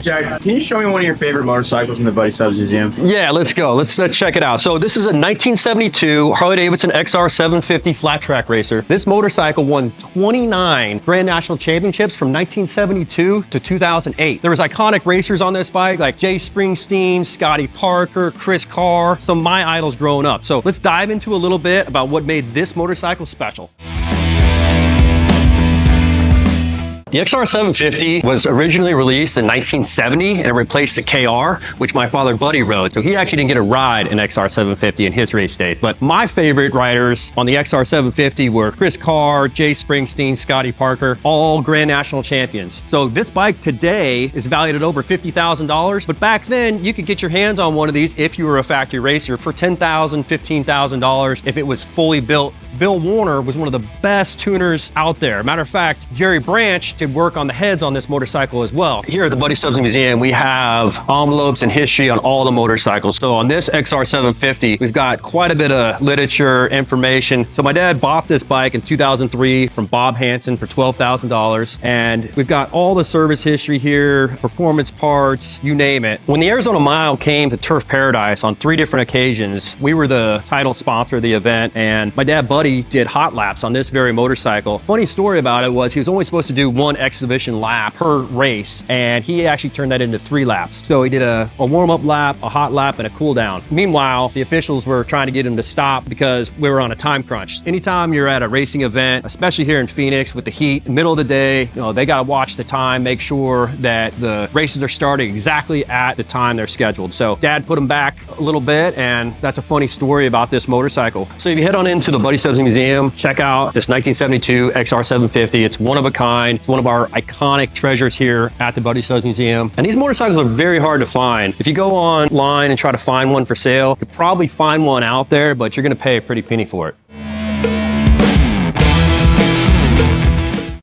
Jack, can you show me one of your favorite motorcycles in the Buddy Subs Museum? Yeah, let's go. Let's check it out. So this is a 1972 Harley-Davidson XR750 flat track racer. This motorcycle won 29 Grand National Championships from 1972 to 2008. There was iconic racers on this bike like Jay Springsteen, Scotty Parker, Chris Carr, some of my idols growing up. So let's dive into a little bit about what made this motorcycle special. The XR750 was originally released in 1970 and it replaced the KR, which my father Buddy rode. So he actually didn't get a ride in XR750 in his race days. But my favorite riders on the XR750 were Chris Carr, Jay Springsteen, Scotty Parker, all Grand National champions. So this bike today is valued at over $50,000. But back then you could get your hands on one of these if you were a factory racer for $10,000, $15,000 if it was fully built. Bill Warner was one of the best tuners out there. Matter of fact, Jerry Branch did work on the heads on this motorcycle as well. Here at the Buddy Subs Museum, we have envelopes and history on all the motorcycles. So on this XR750, we've got quite a bit of literature, information. So my dad bought this bike in 2003 from Bob Hansen for $12,000. And we've got all the service history here, performance parts, you name it. When the Arizona Mile came to Turf Paradise on 3 different occasions, we were the title sponsor of the event. And my dad, Buddy, did hot laps on this very motorcycle. Funny story about it was he was only supposed to do 1 exhibition lap per race, and he actually turned that into 3 laps. So he did a warm-up lap, a hot lap, and a cool down. Meanwhile, the officials were trying to get him to stop because we were on a time crunch. Anytime you're at a racing event, especially here in Phoenix with the heat, middle of the day, they got to watch the time, make sure that the races are starting exactly at the time they're scheduled. So Dad put him back a little bit, and that's a funny story about this motorcycle. So if you head on into the Buddy Subs Museum, check out this 1972 XR750. It's one of a kind. It's one of our iconic treasures here at the Buddy Subs Museum. And these motorcycles are very hard to find. If you go online and try to find one for sale, you could probably find one out there, but you're going to pay a pretty penny for it.